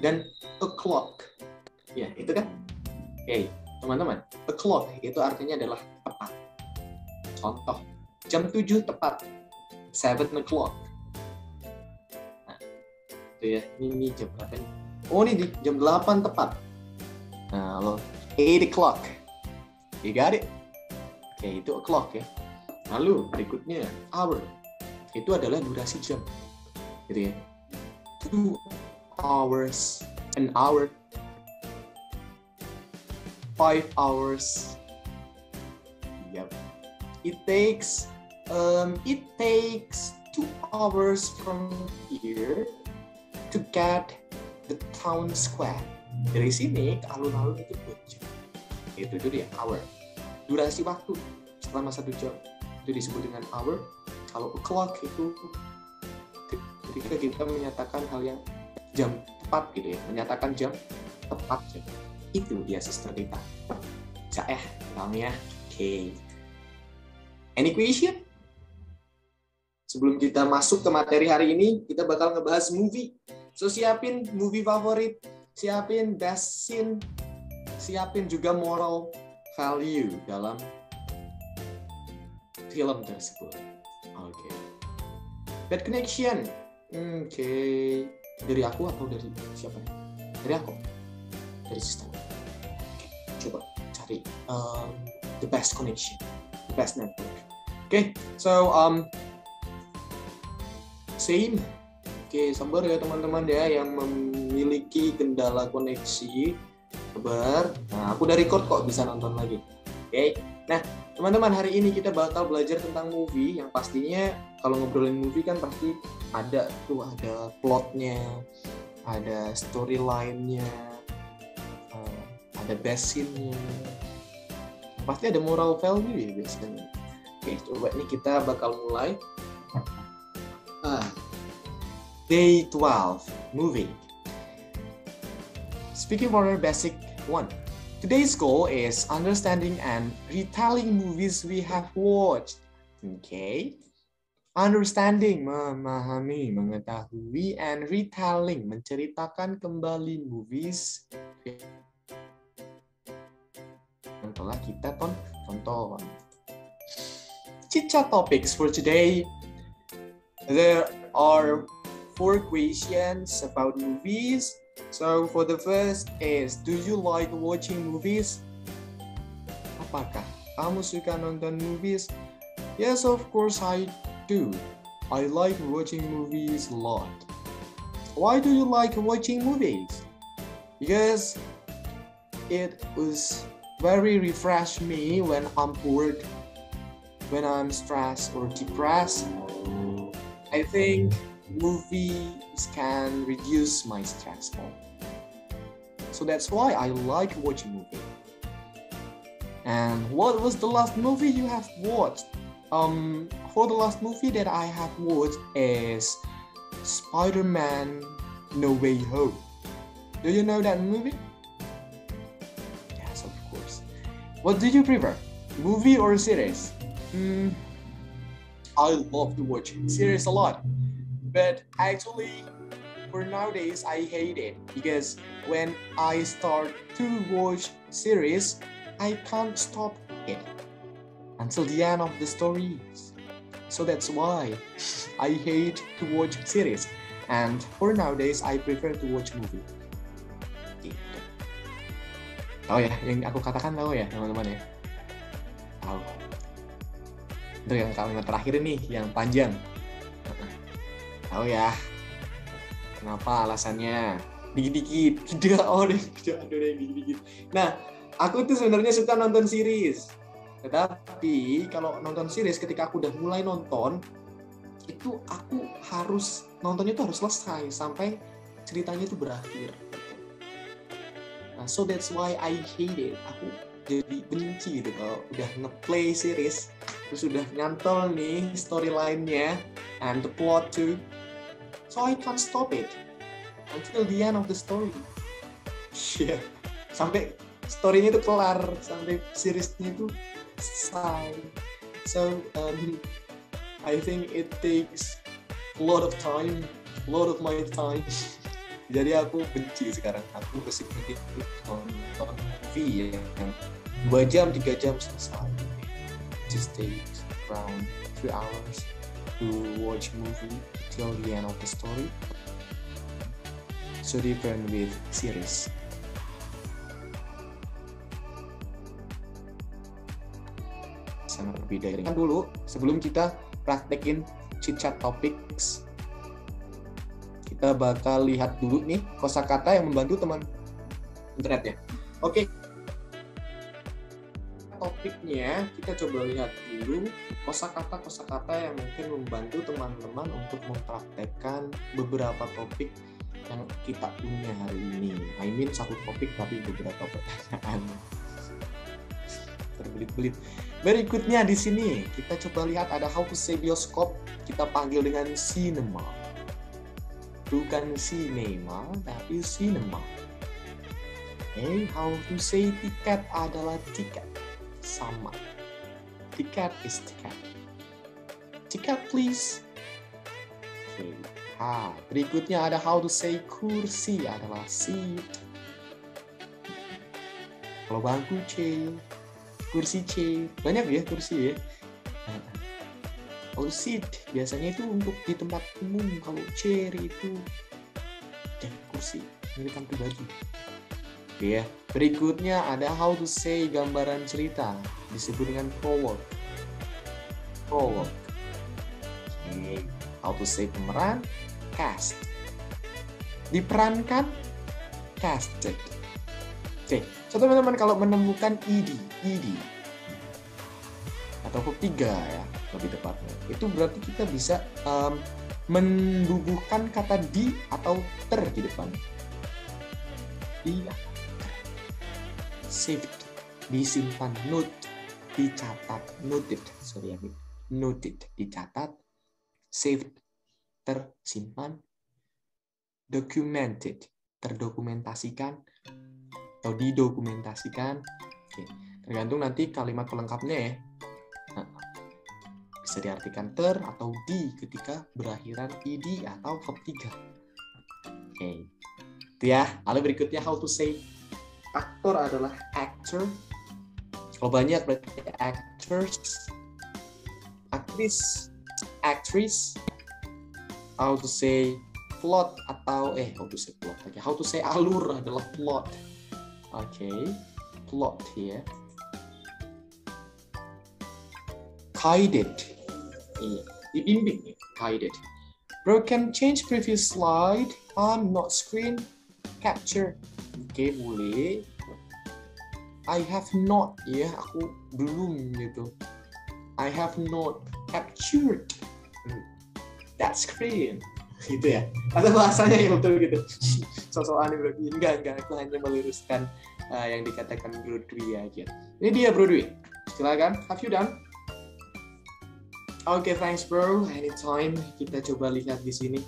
dan o'clock. Ya, itu kan? Oke, teman-teman, o'clock itu artinya adalah tepat. Contoh, jam 7 tepat. 7 o'clock. Nah, itu ya. Ini jam berapa nih? Oh, ini di jam 8 tepat. Nah, lo 8 o'clock. You got it? Oke, itu o'clock ya. Lalu berikutnya, hour. Itu adalah durasi jam. Gitu ya. 2 hours, an hour, 5 hours. Yep. It takes 2 hours from here to get the town square. Dari sini ke alun-alun itu 2 jam. Itu dia hour. Durasi waktu selama 1 jam itu disebut dengan hour. Kalau o'clock itu ketika kita menyatakan hal yang jam tepat gitu ya, menyatakan jam tepat jam. Itu dia sister kita. Saya bilangnya oke. Any question? Sebelum kita masuk ke materi hari ini, kita bakal ngebahas movie. So siapin movie favorit, siapin best scene, siapin juga moral value dalam film tersebut. Oke. Bad connection. Oke. Dari aku atau dari siapa? Dari aku. Dari sister. Oke. Coba cari the best connection, the best network. Oke. So same. Oke, sabar ya teman-teman ya yang memiliki kendala koneksi. Sabar. Nah, aku udah record kok, bisa nonton lagi. Oke. Nah, teman-teman, hari ini kita bakal belajar tentang movie yang pastinya kalau ngobrolin movie kan pasti ada plotnya, ada storyline-nya, ada best scene-nya. Pasti ada moral value ya biasanya. Oke, coba nih kita bakal mulai. Day 12 movie. Speaking for our basic one. Today's goal is understanding and retelling movies we have watched. Okay. Understanding, memahami, mengetahui, and retelling, menceritakan kembali movies yang telah kita tonton. Chit-chat topics for today. There are 4 questions about movies. So for the first is, do you like watching movies? Apakah kamu suka nonton movies? Yes, of course I do. I like watching movies a lot. Why do you like watching movies? Because it was very refresh me when I'm bored, when I'm stressed or depressed. I think movies can reduce my stress. So that's why I like watching movies. And what was the last movie you have watched? For the last movie that I have watched is Spider-Man No Way Home. Do you know that movie? Yes, of course. What do you prefer, movie or series? I love to watch series a lot. But actually, for nowadays, I hate it because when I start to watch series, I can't stop it until the end of the story. So that's why I hate to watch series. And for nowadays, I prefer to watch movie. Gitu. Tahu ya, yang aku katakan tahu ya teman-teman ya? Tahu. Untuk yang kalimat terakhir ini, yang panjang. Tahu ya, kenapa alasannya? Dikit-dikit, tidak ada yang dikit-dikit. Nah, aku tuh sebenarnya suka nonton series. Tetapi kalau nonton series, ketika aku udah mulai nonton, itu aku harus nontonnya tuh harus selesai sampai ceritanya itu berakhir. Nah, so that's why I hate it. Aku jadi benci gitu kalau udah nge-play series, terus udah nyantol nih storyline-nya and the plot too. So I can't stop it until the end of the story. Yeah. Sampai story-nya itu kelar, sampai series-nya itu selesai. So I think it takes a lot of time, a lot of my time. Jadi aku benci sekarang. Aku kesini nonton TV ya, yang 2 jam 3 jam selesai. Just take around 3 hours to watch movie till the end of the story. So different with series. Sangat berbeda. Kan dulu sebelum kita praktekin chit-chat topics, kita bakal lihat dulu nih kosakata yang membantu teman internet ya. Oke. Topiknya kita coba lihat dulu kosakata yang mungkin membantu teman-teman untuk mempraktekkan beberapa topik yang kita punya hari ini. I mean satu topik tapi beberapa pertanyaan. Terbelit-belit. Berikutnya di sini kita coba lihat ada how to say bioskop, kita panggil dengan cinema. Bukan cinema tapi cinema. Okay, how to say tiket adalah tiket. Sama. Tiket is tiket. Tiket please. Okay. Berikutnya ada how to say kursi adalah seat. Kalau bangku C, kursi C, banyak ya kursi ya. Kalau seat biasanya itu untuk di tempat umum, kalau chair itu kursi milik pribadi. Oke ya. Berikutnya ada how to say gambaran cerita, disebut dengan prologue. Prologue. Okay. How to say pemeran, cast. Diperankan, casted. Oke, so teman-teman kalau menemukan ed atau verb 3 ya, lebih tepatnya, itu berarti kita bisa menduduhkan kata di atau ter di depan. Di, saved, disimpan, note, dicatat, noted, noted, dicatat, saved, tersimpan, documented, terdokumentasikan atau didokumentasikan. Oke, tergantung nanti kalimat pelengkapnya ya. Nah, bisa diartikan ter atau di ketika berakhiran ed atau verb 3. Oke, itu ya. Lalu berikutnya how to say aktor adalah actor. Kalau banyak berarti actors, aktris, actress. How to say plot atau how to say plot lagi. How to say alur adalah plot. Oke, plot ya. Guided. Iya, dibimbing ya. Guided. Bro, can change previous slide on not screen capture. Oke, boleh. I have not ya, aku belum gitu. I have not captured that screen gitu ya, atau bahasanya yang betul gitu. Sosokan Bro Dwi, enggak, aku hanya meluruskan yang dikatakan Bro Dwi aja. Ini dia Bro Dwi, silakan, have you done? Oke, thanks bro, anytime. Kita coba lihat di sini,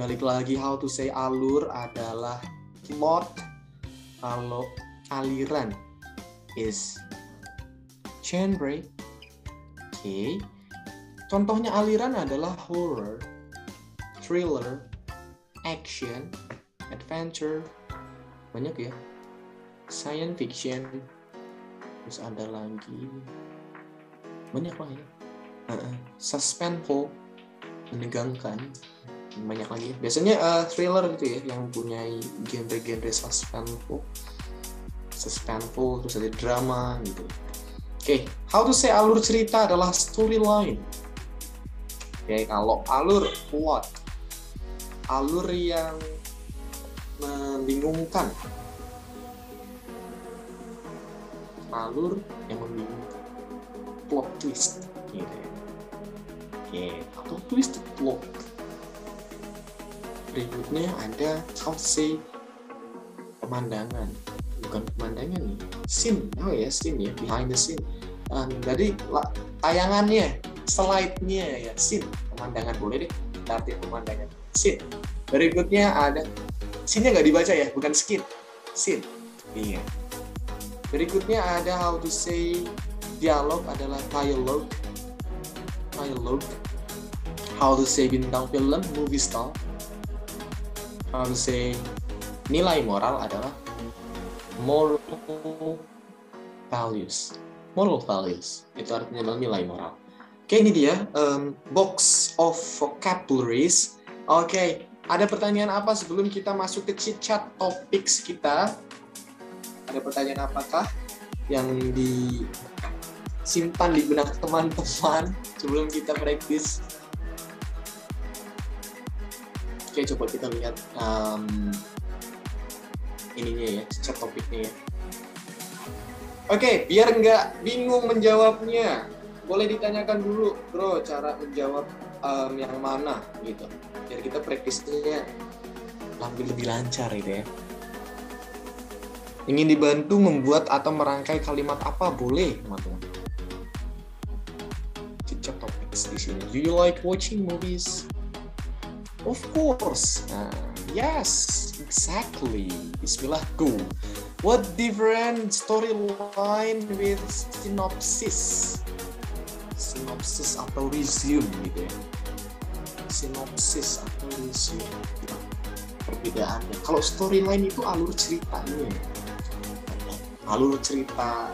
balik lagi how to say alur adalah plot, kalau aliran is genre. Oke. Contohnya aliran adalah horror, thriller, action, adventure, banyak ya, science fiction, terus ada lagi banyak lah ya, suspenseful, menegangkan, banyak lagi. Biasanya thriller gitu ya, yang punya genre-genre suspenseful, terus ada drama gitu. Oke, how to say alur cerita adalah storyline. Oke, kalau alur plot, alur yang membingungkan, alur yang membingungkan, plot twist, gitu ya. Oke, atau twisted plot. Berikutnya ada how to say pemandangan, bukan pemandangan nih, scene, scene ya, behind the scene. Jadi tayangannya, slide-nya ya, scene, pemandangan, boleh deh, arti pemandangan, scene. Berikutnya ada, scene-nya nggak dibaca ya, bukan skin, scene. Iya. Berikutnya ada how to say dialog adalah dialogue. How to say bintang film, movie star. I would say nilai moral adalah moral values. Moral values itu artinya nilai moral. Oke, ini dia box of vocabularies. Oke, ada pertanyaan apa sebelum kita masuk ke chit chat topics kita? Ada pertanyaan apakah yang disimpan di benak teman-teman sebelum kita praktis? Oke, coba kita lihat ininya ya, chat topiknya ya. Oke, biar nggak bingung menjawabnya, boleh ditanyakan dulu, bro, cara menjawab yang mana gitu. Biar kita praktisnya lebih lancar gitu ya. Ingin dibantu membuat atau merangkai kalimat apa? Boleh, teman-teman. Chat topics di sini. Do you like watching movies? Of course. Yes, exactly. Bismillah, go. What different storyline with synopsis? Synopsis atau resume gitu ya. Synopsis atau resume. Perbedaannya. Kalau storyline itu alur ceritanya. Alur cerita.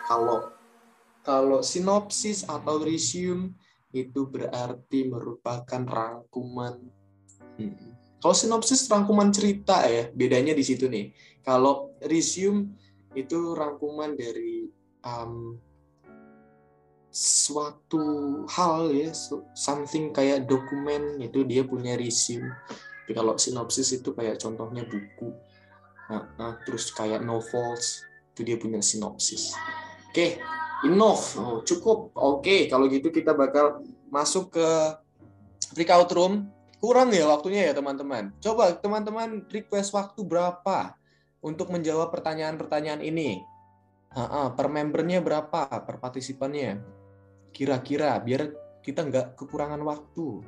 Kalau sinopsis atau resume itu berarti merupakan rangkuman. Kalau sinopsis rangkuman cerita ya, bedanya di situ nih. Kalau resume itu rangkuman dari suatu hal ya, something kayak dokumen itu dia punya resume. Tapi kalau sinopsis itu kayak contohnya buku, terus kayak novels itu dia punya sinopsis. Oke, enough, cukup. Oke, kalau gitu kita bakal masuk ke breakout room. Kurang ya waktunya ya teman-teman. Coba teman-teman request waktu berapa untuk menjawab pertanyaan-pertanyaan ini. Per membernya berapa, per partisipannya. Kira-kira biar kita nggak kekurangan waktu.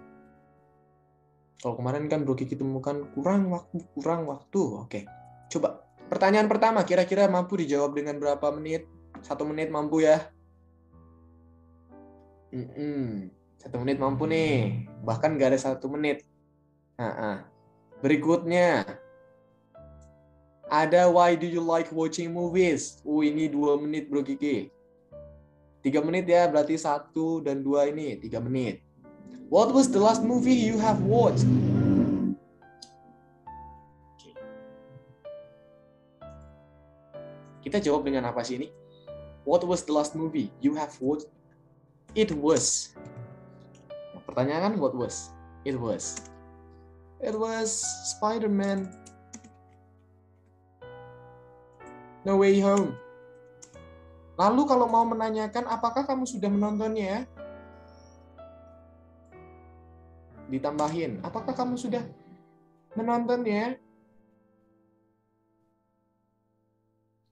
Kalau kemarin kan Bro Kiki temukan kurang waktu. Oke, coba. Pertanyaan pertama kira-kira mampu dijawab dengan berapa menit? 1 menit mampu ya? 1 menit mampu nih, bahkan nggak ada 1 menit. Berikutnya ada why do you like watching movies? Ini 2 menit Bro Kiki. 3 menit ya, berarti 1 dan 2 ini 3 menit. What was the last movie you have watched? Kita jawab dengan apa sih ini? What was the last movie you have watched? It was. Pertanyaan what was? It was Spider-Man No Way Home. Lalu kalau mau menanyakan apakah kamu sudah menontonnya? Ditambahin, apakah kamu sudah menontonnya?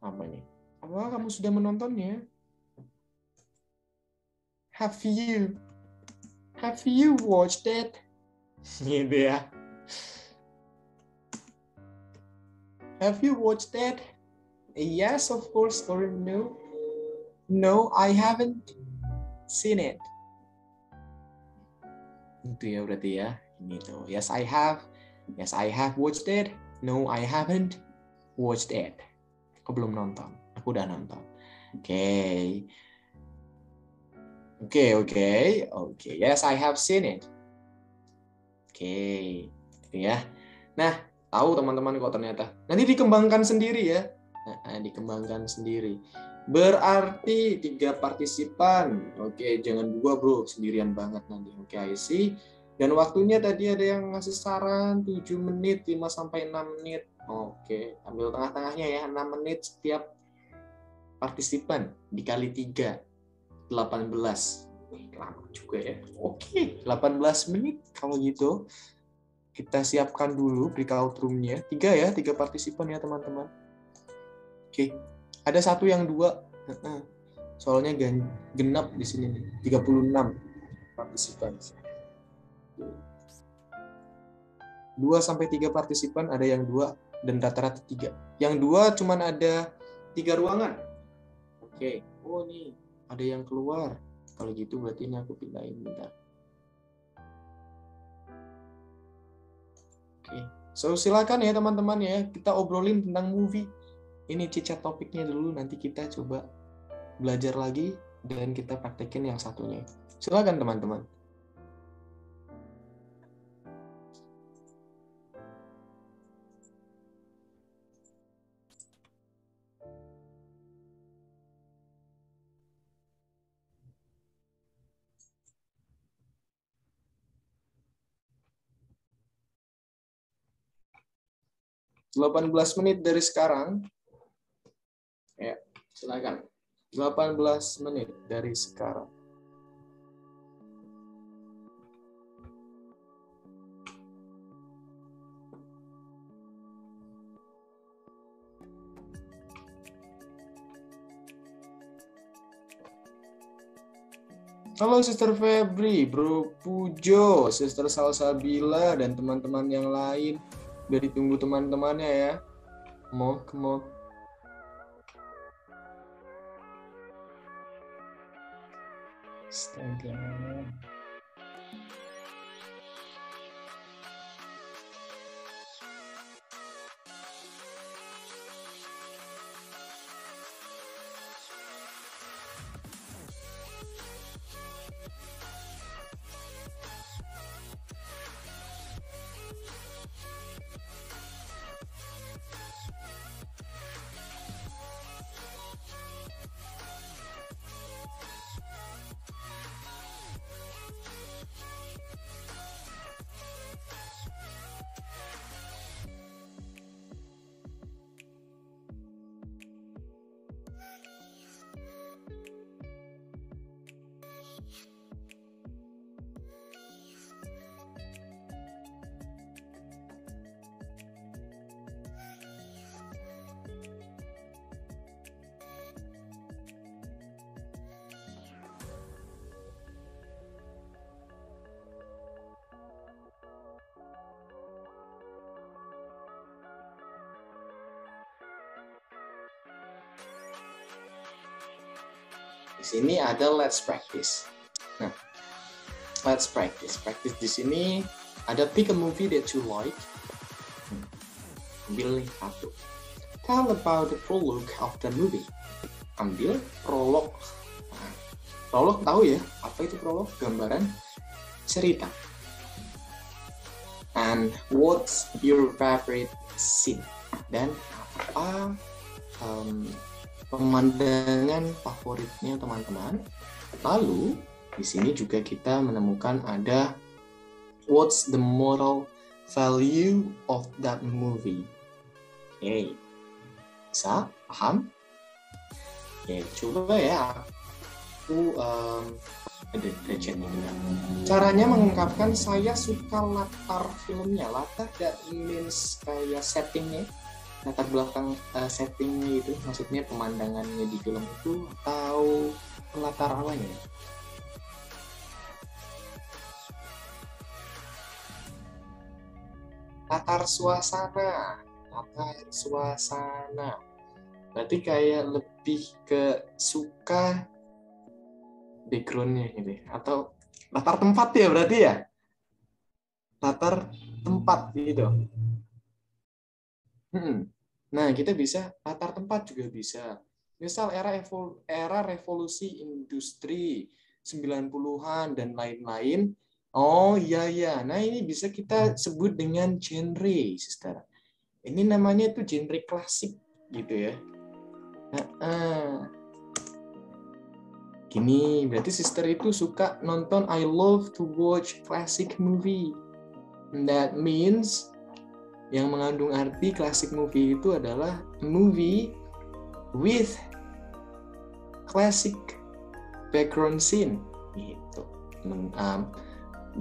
Apa ini? Apakah kamu sudah menontonnya? Have you watched it? Gitu ya. Have you watched it? Yes, of course, or no. No, I haven't seen it. Itu ya berarti ya. Ini tuh. Yes, I have. Yes, I have watched it. No, I haven't watched it. Aku belum nonton. Aku udah nonton. Oke. Yes, I have seen it. Oke. Gitu ya. Nah, tahu teman-teman kok ternyata. Nanti dikembangkan sendiri ya. Dikembangkan sendiri. Berarti 3 partisipan. Oke, jangan 2 bro, sendirian banget nanti. Oke, I see. Dan waktunya tadi ada yang ngasih saran 7 menit, 5 sampai 6 menit. Oke, ambil tengah-tengahnya ya, 6 menit setiap partisipan dikali 3, 18. Lama juga ya. Oke, 18 menit kalau gitu. Kita siapkan dulu breakout room-nya. 3 ya, 3 partisipan ya teman-teman. Oke, ada 1 yang 2. Soalnya genap di sini nih, 36 partisipan. 2 sampai 3 partisipan, ada yang 2 dan rata-rata 3. Yang 2 cuman ada 3 ruangan. Oke. Oh nih, ada yang keluar. Kalau gitu berarti ini aku pindahin bentar. Oke, So silakan ya teman-teman ya, kita obrolin tentang movie. Ini cicat topiknya dulu, nanti kita coba belajar lagi dan kita praktekin yang satunya. Silakan teman-teman. Delapan belas menit dari sekarang. Ya, silakan. 18 menit dari sekarang. Halo Sister Febri, Bro Pujo, Sister Salsabila, dan teman-teman yang lain. Udah ditunggu teman-temannya ya. Mau. Astaga. Di sini ada let's practice. Nah, let's practice. Practice di sini ada pick a movie that you like. Ambil nih satu. Tell about the prologue of the movie. Ambil prolog. Nah, prolog tahu ya? Apa itu prolog? Gambaran cerita. And what's your favorite scene? Dan apa pemandangan favoritnya teman-teman. Lalu di sini juga kita menemukan ada what's the moral value of that movie. Oke, bisa paham? Oke, coba ya aku ada chat ini. Caranya mengungkapkan saya suka latar filmnya. Latar that means kayak settingnya. Latar belakang settingnya itu maksudnya pemandangannya di film itu atau latar awalnya. Latar suasana. Berarti kayak lebih ke suka backgroundnya gitu atau latar tempat ya berarti ya. Latar tempat gitu. Nah, kita bisa latar tempat juga bisa. Misal era revolusi industri 90-an dan lain-lain. Oh iya. Nah, ini bisa kita sebut dengan genre, Sister. Ini namanya itu genre klasik gitu ya. Gini, berarti Sister itu suka nonton I love to watch classic movie. That means yang mengandung arti classic movie itu adalah movie with classic background scene gitu.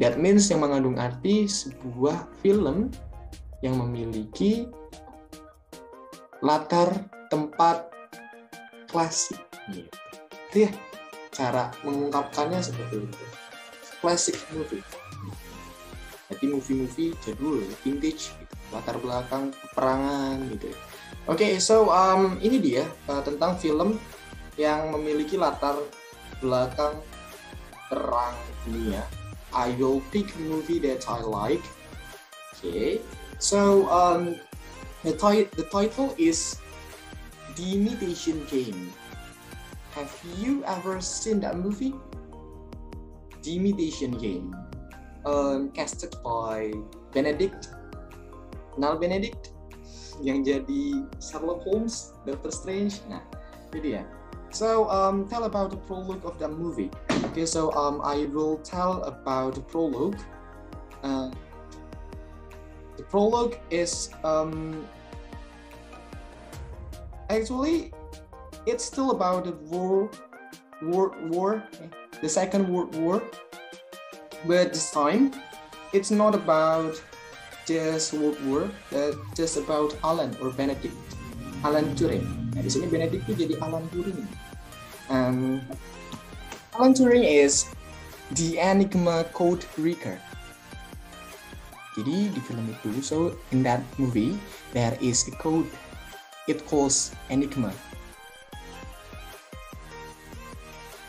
That means yang mengandung arti sebuah film yang memiliki latar tempat klasik gitu. Itu ya cara mengungkapkannya seperti itu. Classic movie. Jadi movie-movie jadul, vintage gitu. Latar belakang peperangan gitu. Oke, so ini dia tentang film yang memiliki latar belakang perang dunia. I will pick a movie that I like. Oke. So the title is The Imitation Game. Have you ever seen that movie? The Imitation Game. Casted by Benedict yang jadi Sherlock Holmes, Doctor Strange. Nah, itu dia. So tell about the prologue of that movie. Okay, so I will tell about the prologue. The prologue is actually it's still about the war, the Second World War, but this time it's not about just World War, but just about Alan or Benedict, Alan Turing. Nah, di sini Benedict itu jadi Alan Turing. Alan Turing is the Enigma code breaker. Jadi di film itu, so in that movie there is a code. It calls Enigma.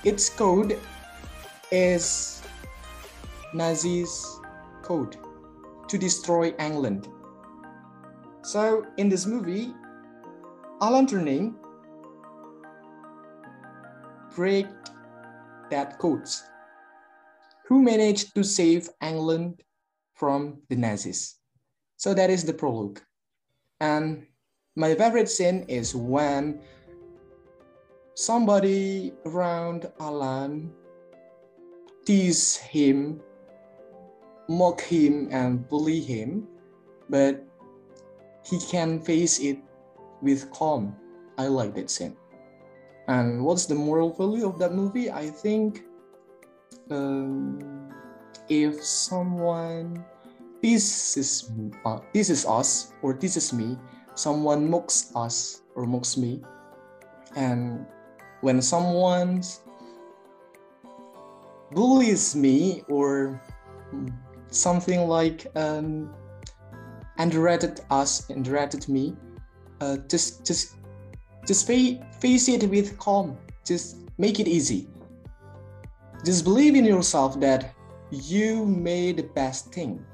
Its code is Nazis' code to destroy England. So in this movie, Alan Turing break that codes. Who managed to save England from the Nazis? So that is the prologue. And my favorite scene is when somebody around Alan tease him, mock him, and bully him, but he can face it with calm. I like that scene. And what's the moral value of that movie? I think if someone teases us or teases me, someone mocks us or mocks me, and when someone bullies me or something like underrated me, just face it with calm. Just make it easy. Just believe in yourself that you made the best thing.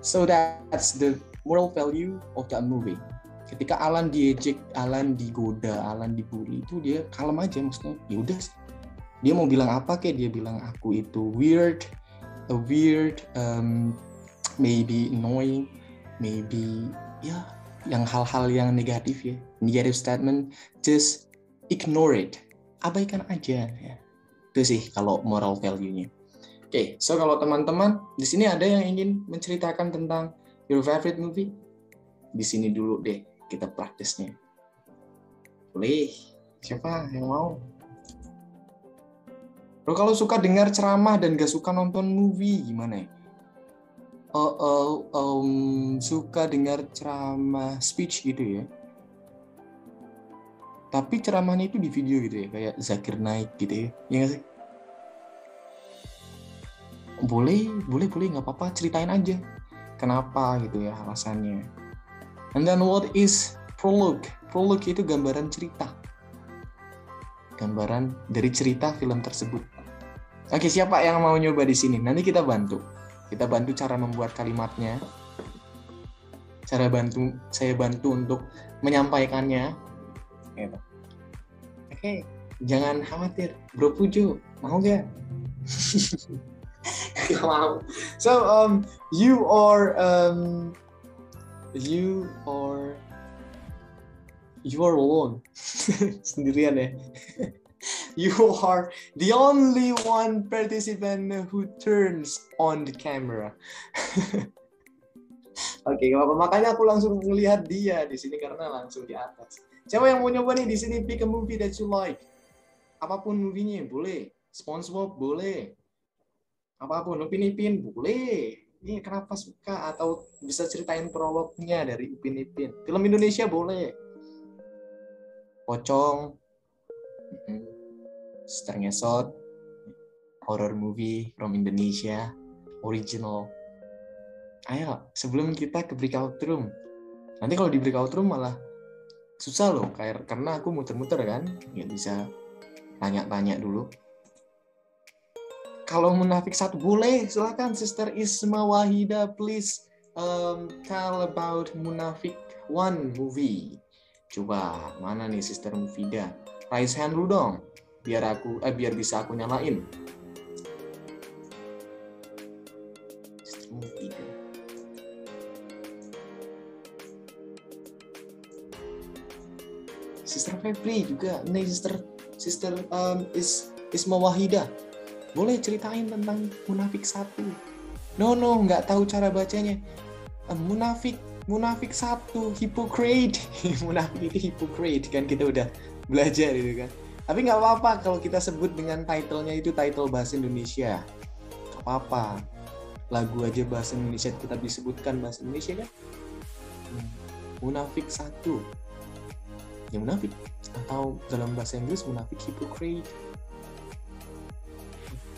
So that's the moral value of that movie. Ketika Alan diejek, Alan digoda, Alan dibully, itu dia kalem aja, maksudnya ya udah, dia mau bilang apa kayak dia bilang aku itu weird, maybe annoying, maybe ya yang hal-hal yang negatif ya, negative statement, just ignore it, abaikan aja ya. Itu sih kalau moral value-nya. Oke, so kalau teman-teman di sini ada yang ingin menceritakan tentang your favorite movie, di sini dulu deh kita praktisnya. Boleh, siapa yang mau? Bro, kalau suka dengar ceramah dan gak suka nonton movie gimana ya? Suka dengar ceramah speech gitu ya. Tapi ceramahnya itu di video gitu ya, kayak Zakir Naik gitu ya. Iya gak sih? Boleh, nggak apa-apa, ceritain aja. Kenapa gitu ya alasannya. And then what is prologue? Prologue itu gambaran cerita. Gambaran dari cerita film tersebut. Oke, siapa yang mau nyoba di sini? Nanti kita bantu. Kita bantu cara membuat kalimatnya. Saya bantu untuk menyampaikannya. Gitu. Oke, jangan khawatir. Bro Pujo, mau gak? Gak mau. So, you are alone. Sendirian ya. You are the only one participant who turns on the camera. Oke, gak apa-apa. Makanya aku langsung melihat dia di sini karena langsung di atas. Siapa yang mau nyoba nih di sini? Pick a movie that you like. Apapun movie-nya boleh. SpongeBob boleh. Apapun, Upin Ipin boleh. Ini kenapa suka, atau bisa ceritain prolognya dari Upin Ipin. Film Indonesia boleh. Pocong, Sister Ngesot, horror movie from Indonesia, original. Ayo, sebelum kita ke breakout room. Nanti kalau di breakout room malah susah loh, karena aku muter-muter kan, nggak bisa tanya-tanya dulu. Kalau Munafik 1 boleh, silakan Sister Isma Wahida, please tell about Munafik 1 movie. Coba mana nih Sister Mufida? Raise hand dulu dong, biar bisa aku nyalain. Sister Mufida. Sister Febri juga, nih Sister Isma Wahida. Boleh ceritain tentang Munafik 1. No, nggak tahu cara bacanya. Munafik 1, hypocrite. Munafik itu hypocrite, kan kita udah belajar gitu kan. Tapi nggak apa-apa kalau kita sebut dengan title-nya itu title bahasa Indonesia. Nggak apa-apa. Lagu aja bahasa Indonesia tetap disebutkan bahasa Indonesia kan. Munafik 1. Ya munafik. Atau dalam bahasa Inggris munafik, hypocrite.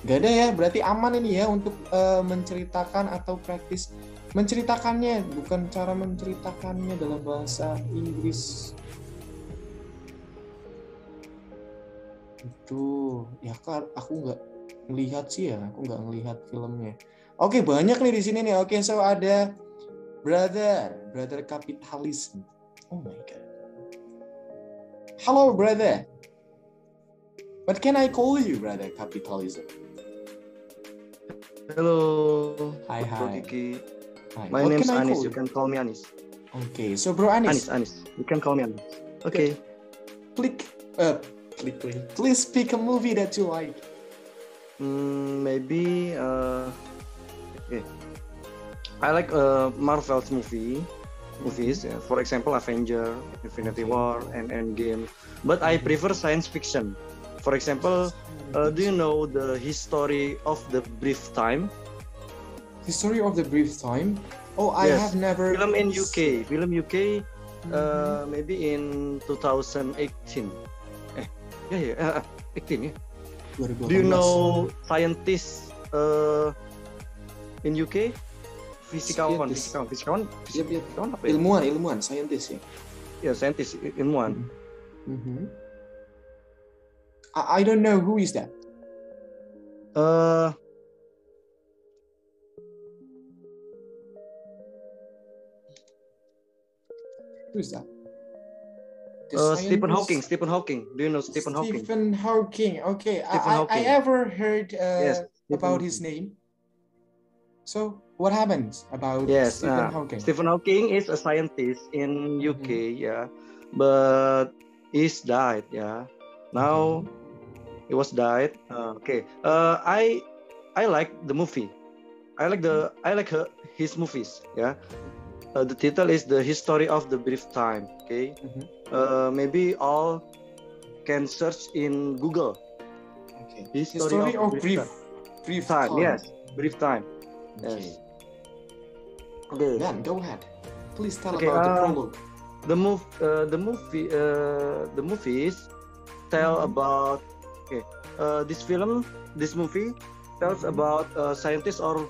Gak ada ya, berarti aman ini ya untuk menceritakan atau praktis menceritakannya, bukan cara menceritakannya dalam bahasa Inggris. Itu ya kan aku nggak melihat sih ya, aku nggak melihat filmnya. Oke, banyak nih di sini nih. Oke, so ada brother capitalism. Oh my god. Hello brother. What can I call you, brother capitalism? Hello. Hi. Kiki. Hi. My name is Anis. You can call me Anis. Okay, so bro Anis. Anis. You can call me Anis. Okay. Please pick a movie that you like. Maybe. Okay. I like Marvel's movies. For example, Avenger, Infinity War, and Endgame. But I prefer science fiction. For example, do you know the history of the brief time? History of the brief time? Oh, I have never. Film UK. Maybe in 2018. 18 ya. 2018. Do you know scientist in UK? Fisikawan apa ya? Ilmuwan, scientist ya. Ya, scientist, ilmuwan. I don't know who is that. Who is that? Stephen Hawking. Do you know Stephen Hawking? Stephen Hawking. Okay, I Hawking. ever heard about Hawking. his name. So what happens about Stephen Hawking? Stephen Hawking is a scientist in UK, but he's died. Now he was died. I like the movie. I like his movies. The title is The History of the Brief Time. Okay. Maybe all can search in Google. Okay. History of brief time. time. Yes, brief time. Okay. Yes. Okay. Then go ahead. Please tell Okay, about the prologue. The movies tell about this movie tells about scientist or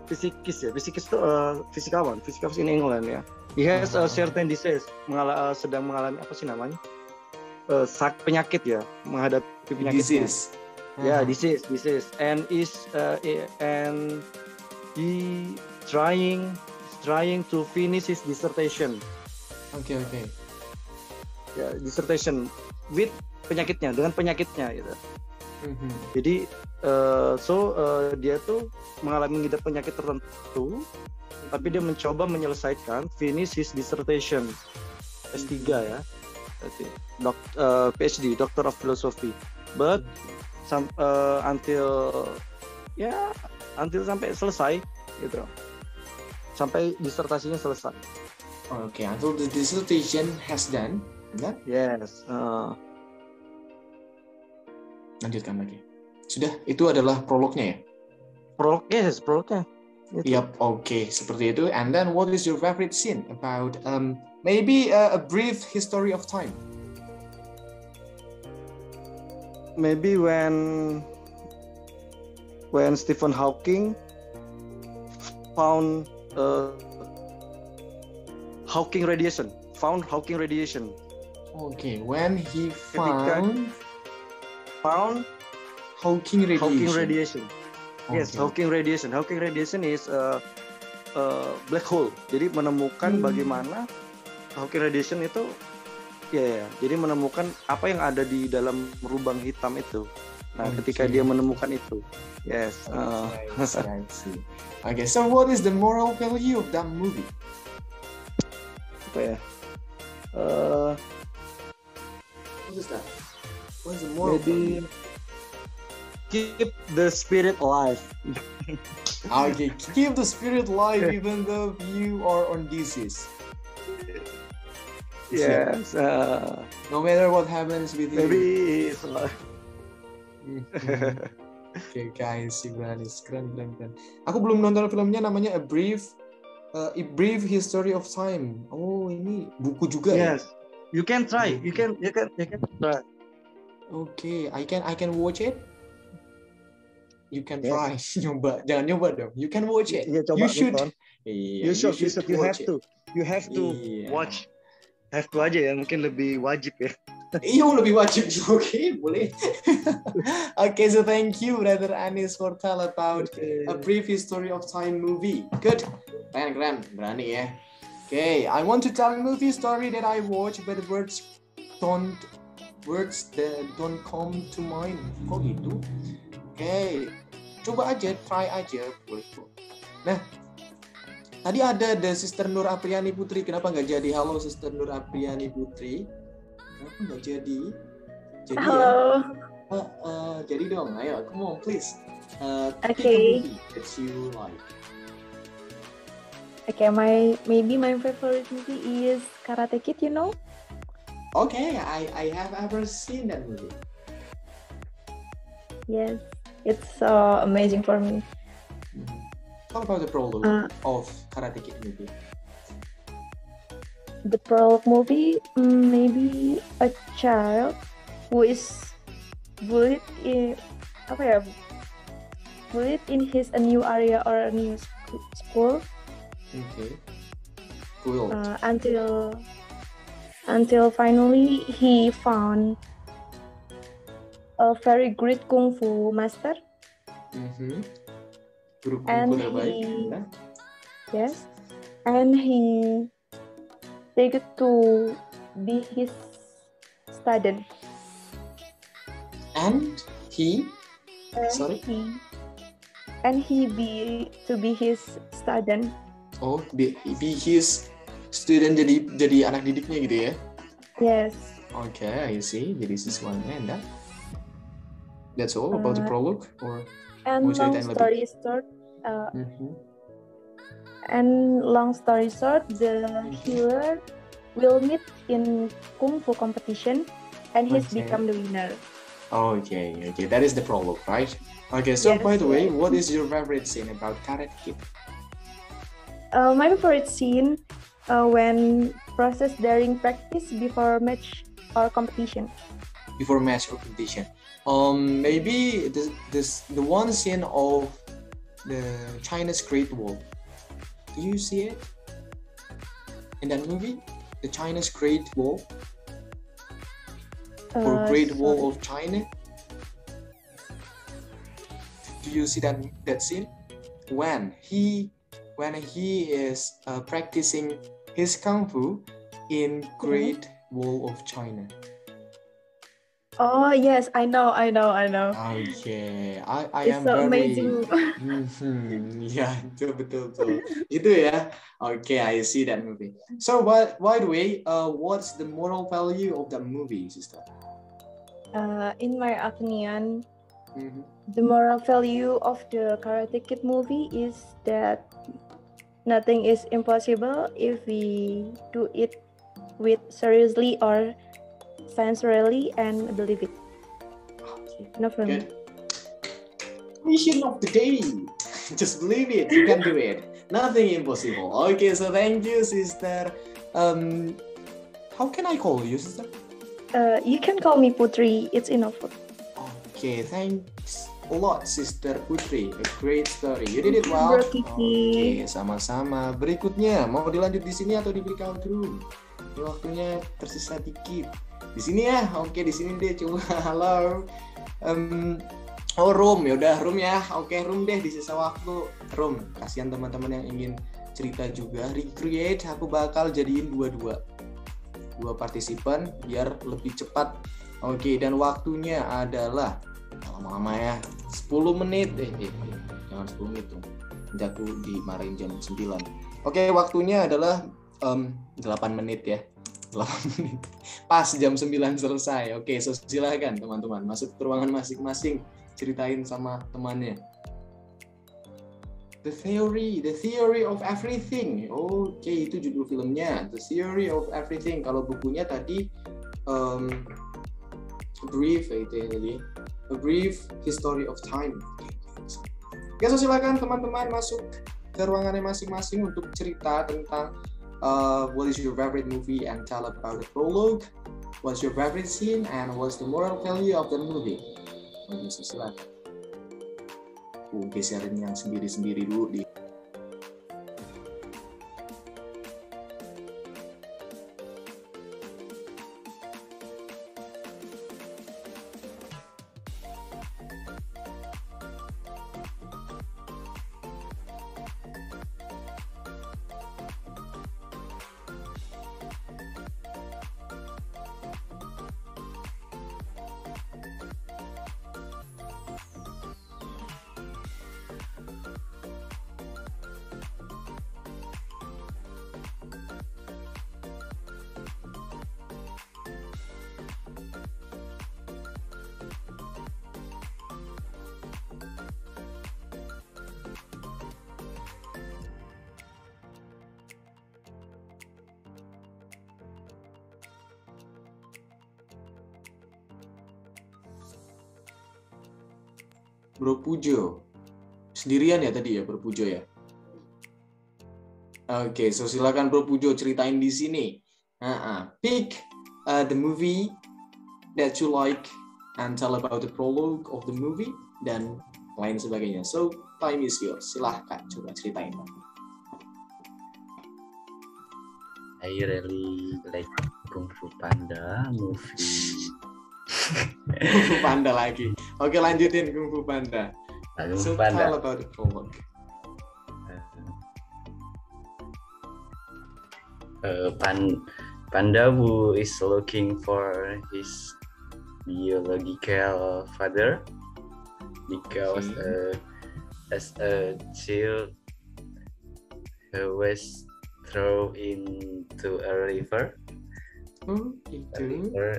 physicist ya. Physicist itu fisikawan in England ya. He has a certain disease, sedang mengalami apa sih namanya? Penyakit ya, menghadapi penyakit. Disease. Disease and he trying to finish his dissertation. Okay. Ya, dissertation with dengan penyakitnya gitu. Jadi dia tuh mengalami mengidap penyakit tertentu, tapi dia mencoba menyelesaikan finish his dissertation S3 ya. PhD, Doctor of Philosophy. But until sampai selesai gitu. Sampai disertasinya selesai. Okay, until the dissertation has done. Benar? Yes. Lanjutkan lagi. Sudah, itu adalah prolognya ya? Prolognya. Yep, okay, seperti itu. And then what is your favorite scene about maybe a brief history of time? Maybe when Stephen Hawking found Hawking radiation. Okay, when he found Hawking Hawking radiation. radiation. Yes, Hawking radiation. Hawking radiation is black hole. Jadi menemukan bagaimana Hawking radiation itu jadi menemukan apa yang ada di dalam lubang hitam itu. Nah, ketika dia menemukan itu. Yes. I see. Okay, so what is the moral value of that movie? Apa ya? What is that? What is the moral value? Maybe keep the spirit alive. Okay, keep the spirit alive even though you are on disease. Yes. No matter what happens with you. Maybe it's alive. Okay, guys, keren. Aku belum nonton filmnya, namanya A Brief History of Time. Oh, ini buku juga ya? Yes. You can try. You can try. Okay, I can watch it. You can try. Jangan nyoba dong. You can watch it. Iya, coba You should. nonton. Iya, You should. You watch have it. to. You have to Iya. watch. Have to aja ya, mungkin lebih wajib ya. Iya, lebih wajib. Okay, boleh. Okay, so thank you, Brother Anis, for tell about A Brief History of Time movie. Good. Keren. Berani ya. Okay, I want to tell a movie story that I watched, but words that don't come to mind. Kok gitu? Okay, coba aja, try aja. Boleh. Nah, tadi ada Sister Nur Apriani Putri. Kenapa nggak jadi? Halo, Sister Nur Apriani Putri. Kenapa nggak jadi? Jadi Halo. ya. Jadi dong, ayo, come on, please. Pick a Okay. movie that you like. Okay, my favorite movie is Karate Kid, you know? Okay, I have ever seen that movie. Yes, it's so amazing for me. What about the prologue of Karate Kid movie? The prologue movie, maybe a child who is bullied in his a new area or a new school. Okay, cool. Until finally he found a very great kung fu master. Guru And terbaik. he- Ya? Yes, and he take it to be his student. And he, And Sorry? he be his student. be his student, jadi anak didiknya gitu ya? Yes. Okay, I see. Jadi siswanya, and that's all about the prologue, or? And Mau long ceritain lebih? story short, the hero will meet in kung fu competition, and he's Okay. become the winner. Okay, that is the prologue, right? Okay, so Yes. by the way, what is your favorite scene about Karate Kid? My favorite scene when process during practice before match or competition. Before match or competition? Maybe the one scene of the China's Great Wall. Do you see it in that movie? The China's Great Wall or Great Wall of China? Do you see that scene when he is practicing his kung fu in Great Wall of China? Oh yes, I know. Okay, I It's am so very amazing. ya, betul. Itu ya. Okay, I see that movie. So, by the way, what's the moral value of that movie, sister? In my opinion, the moral value of the Karate Kid movie is that nothing is impossible if we do it with seriously or sincerely and believe it. Okay, No for me. good. Mission of the day. Just believe it. You can do it. Nothing impossible. Okay, so thank you, sister. How can I call you, sister? You can call me Putri. It's enough. Okay, thanks a lot, Sister Putri. A great story. You did it well. Bro Kiki. Oke, sama-sama. Berikutnya, mau dilanjut di sini atau di breakout room? Ini waktunya tersisa dikit. Di sini ya? Oke, di sini deh. Coba, halo. Oh, room. Ya udah, room ya. Oke, room deh di sisa waktu. Room. Kasihan teman-teman yang ingin cerita juga. Recreate, aku bakal jadiin dua partisipan biar lebih cepat. Oke, dan waktunya adalah lama-lama ya. 10 menit. Jangan 10 menit tuh. Nanti aku dimarahin jam 9. Oke, waktunya adalah 8 menit ya. 8 menit. Pas jam 9 selesai. Oke, so silahkan teman-teman masuk ke ruangan masing-masing, ceritain sama temannya. The Theory of Everything. Oke, itu judul filmnya. The Theory of Everything. Kalau bukunya tadi A Brief History of Time. Oke, so silakan teman-teman masuk ke ruangannya masing-masing untuk cerita tentang what is your favorite movie and tell about the prologue. What's your favorite scene and what's the moral value of the movie? Oke, so silakan. Geserin yang sendiri-sendiri dulu di. Bro Pujo. Sendirian ya tadi ya Bro Pujo ya? Oke, so silakan Bro Pujo ceritain di sini. Pick the movie that you like and tell about the prologue of the movie dan lain sebagainya. So, time is yours. Silahkan coba ceritain. I really like Kung Fu Panda movie. Kung Fu Panda lagi. Oke, lanjutin Kung Fu Panda. So tell about the prologue. Panda who is looking for his biological father because as a child he was thrown into a river.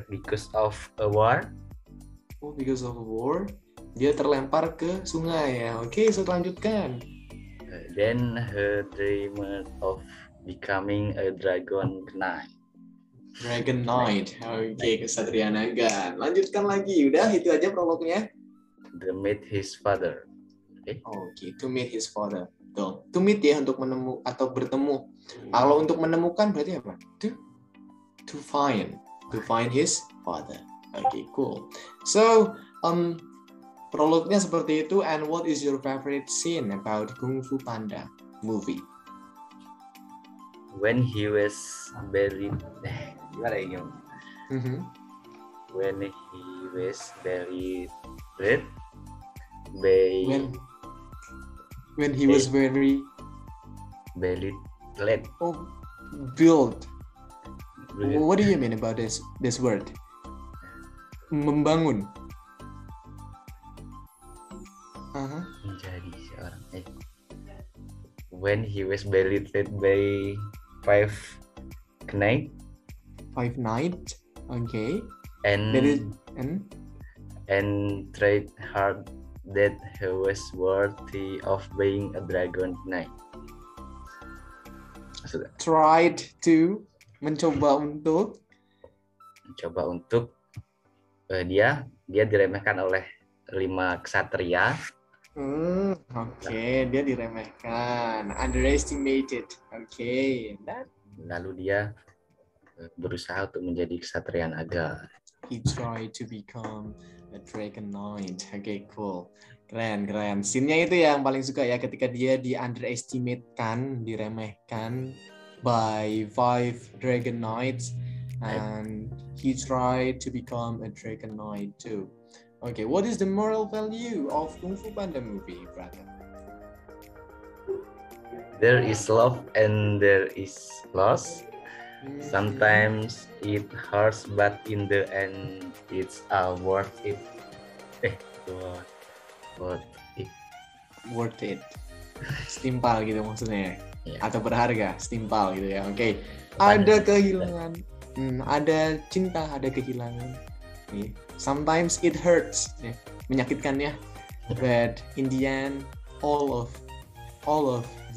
Because of a war. Because of a war. Dia terlempar ke sungai ya. Oke, so lanjutkan. Then her dreamed of becoming a dragon knight. Dragon Knight. Oke, Kesatria Naga. Lanjutkan lagi. Udah, itu aja prolognya. To meet his father. Oke, to meet his father. Tuh. To meet ya untuk menemukan atau bertemu. Kalau untuk menemukan berarti apa? To find his father. Okay, cool. So, prolognya seperti itu. And what is your favorite scene about Kung Fu Panda movie? When he was buried, When he was buried by when he was very buried. Build. What do you mean about this word? Membangun. Menjadi seorang. When he was buried by five knights. Okay. And tried hard that he was worthy of being a dragon knight. Tried to mencoba untuk dia diremehkan oleh 5 ksatria. Oke, dia diremehkan, underestimated. Oke. Lalu dia berusaha untuk menjadi ksatria naga. He tried to become a dragon knight. Oke, cool. Keren. Scene-nya itu yang paling suka ya, ketika dia di underestimate-kan, diremehkan by 5 dragon knights and he tried to become a dragon knight too. Okay, what is the moral value of Kung Fu Panda movie, brother? There is love and there is loss. Sometimes it hurts, but in the end, it's worth it. Worth it. Worth it. Setimpal gitu maksudnya. Yeah. Atau berharga, setimpal gitu ya. Oke. Ada kehilangan, ada cinta, ada kehilangan. Sometimes it hurts, menyakitkan ya. But in the end, all of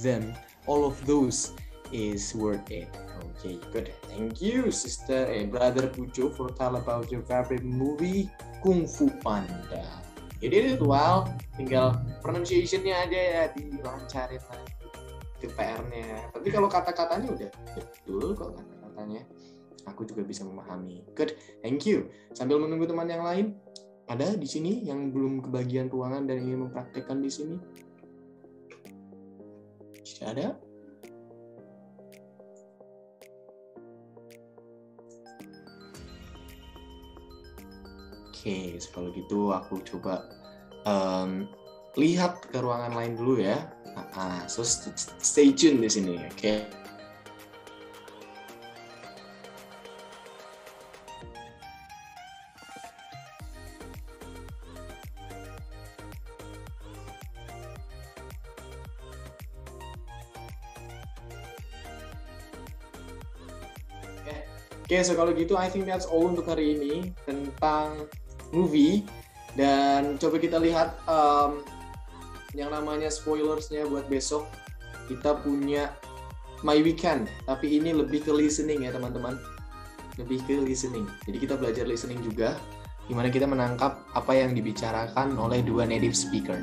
them, all of those is worth it. Okay, good. Thank you, brother Pujo, for tell about your favorite movie, Kung Fu Panda. You did it well. Tinggal pronunciation-nya aja ya dilancarin lagi. Itu PR-nya. Tapi kalau kata-katanya udah betul kok kata-katanya. Aku juga bisa memahami. Good, thank you. Sambil menunggu teman yang lain, ada di sini yang belum kebagian ruangan dan ingin mempraktekkan di sini? Tidak ada? Oke, kalau gitu aku coba lihat ke ruangan lain dulu ya. So stay tune di sini, oke? Oke, so kalau gitu I think that's all untuk hari ini tentang movie, dan coba kita lihat yang namanya spoilersnya buat besok. Kita punya My Weekend, tapi ini lebih ke listening ya teman-teman, lebih ke listening. Jadi kita belajar listening juga, gimana kita menangkap apa yang dibicarakan oleh dua native speaker.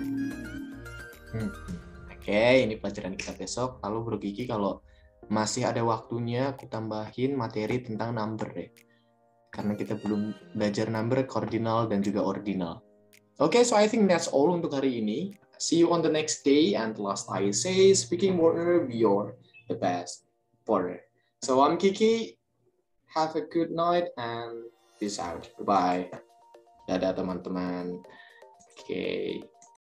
Oke, ini pelajaran kita besok. Lalu Bro Kiki kalau masih ada waktunya aku tambahin materi tentang number ya. Karena kita belum belajar number, cardinal, dan juga ordinal. Okay, so I think that's all untuk hari ini. See you on the next day, and last I say, speaking more, you're the best partner. So I'm Kiki. Have a good night, and peace out. Bye-bye. Dadah teman-teman. Okay.